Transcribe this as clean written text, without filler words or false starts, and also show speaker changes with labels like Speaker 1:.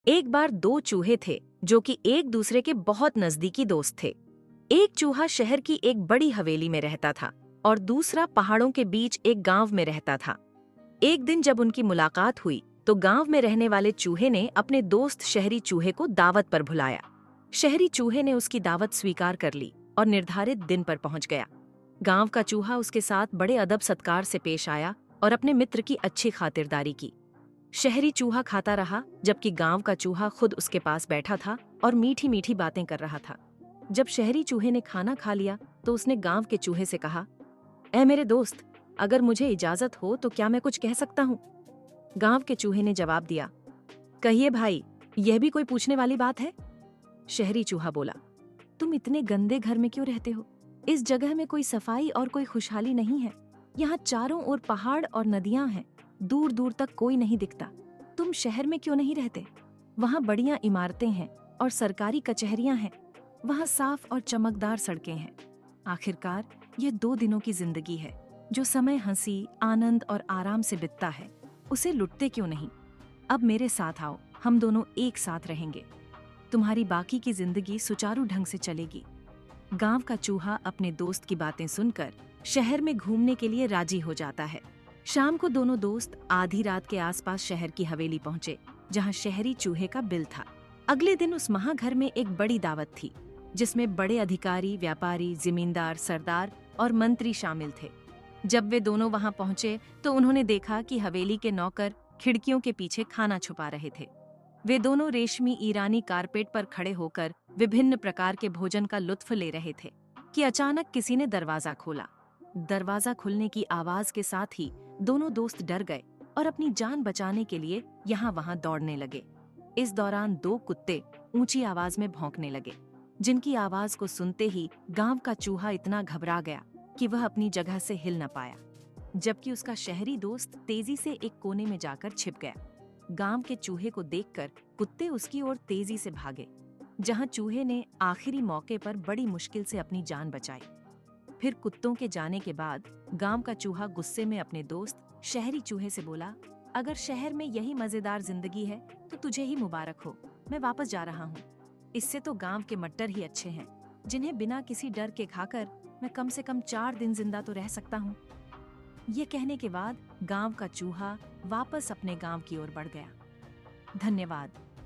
Speaker 1: एक बार दो चूहे थे जो कि एक दूसरे के बहुत नजदीकी दोस्त थे। एक चूहा शहर की एक बड़ी हवेली में रहता था और दूसरा पहाड़ों के बीच एक गांव में रहता था। एक दिन जब उनकी मुलाकात हुई तो गांव में रहने वाले चूहे ने अपने दोस्त शहरी चूहे को दावत पर बुलाया। शहरी चूहे ने उसकी दावत स्वीकार कर ली और निर्धारित दिन पर पहुंच गया। गांव का चूहा उसके साथ बड़े अदब सत्कार से पेश आया और अपने मित्र की अच्छी खातिरदारी की। शहरी चूहा खाता रहा जबकि गांव का चूहा खुद उसके पास बैठा था और मीठी मीठी बातें कर रहा था। जब शहरी चूहे ने खाना खा लिया तो उसने गांव के चूहे से कहा, ऐ मेरे दोस्त, अगर मुझे इजाजत हो तो क्या मैं कुछ कह सकता हूँ? गांव के चूहे ने जवाब दिया, कहिए भाई, यह भी कोई पूछने वाली बात है? शहरी चूहा बोला, तुम इतने गंदे घर में क्यों रहते हो? इस जगह में कोई सफाई और कोई खुशहाली नहीं है। यहाँ चारों ओर पहाड़ और नदियां हैं, दूर दूर तक कोई नहीं दिखता। तुम शहर में क्यों नहीं रहते? वहाँ बढ़िया इमारतें हैं और सरकारी कचहरियां हैं। वहाँ साफ और चमकदार सड़कें हैं। आखिरकार यह 2 दिनों की जिंदगी है। जो समय हंसी, आनंद और आराम से बीतता है, उसे लुटते क्यों नहीं? अब मेरे साथ आओ, हम दोनों एक साथ रहेंगे। तुम्हारी बाकी की जिंदगी सुचारू ढंग से चलेगी। गांव का चूहा अपने दोस्त की बातें सुनकर शहर में घूमने के लिए राजी हो जाता है। शाम को दोनों दोस्त आधी रात के आसपास शहर की हवेली पहुंचे, जहां शहरी चूहे का बिल था। अगले दिन उस महाघर में एक बड़ी दावत थी, जिसमें बड़े अधिकारी, व्यापारी, जमींदार, सरदार और मंत्री शामिल थे। जब वे दोनों वहां पहुंचे तो उन्होंने देखा कि हवेली के नौकर खिड़कियों के पीछे खाना छुपा रहे थे। वे दोनों रेशमी ईरानी कारपेट पर खड़े होकर विभिन्न प्रकार के भोजन का लुत्फ ले रहे थे कि अचानक किसी ने दरवाजा खोला। दरवाजा खुलने की आवाज के साथ ही दोनों दोस्त डर गए और अपनी जान बचाने के लिए यहाँ वहां दौड़ने लगे। इस दौरान 2 कुत्ते ऊंची आवाज में भौंकने लगे, जिनकी आवाज को सुनते ही गांव का चूहा इतना घबरा गया कि वह अपनी जगह से हिल न पाया, जबकि उसका शहरी दोस्त तेजी से एक कोने में जाकर छिप गया। गांव के चूहे को देखकर कुत्ते उसकी ओर तेजी से भागे, जहां चूहे ने आखिरी मौके पर बड़ी मुश्किल से अपनी जान बचाई। फिर कुत्तों के जाने के बाद गांव का चूहा गुस्से में अपने दोस्त शहरी चूहे से बोला, अगर शहर में यही मजेदार जिंदगी है तो तुझे ही मुबारक हो, मैं वापस जा रहा हूँ। इससे तो गांव के मट्टर ही अच्छे हैं, जिन्हें बिना किसी डर के खाकर मैं कम से कम 4 दिन जिंदा तो रह सकता हूँ। ये कहने के बाद गांव का चूहा वापस अपने गांव की ओर बढ़ गया। धन्यवाद।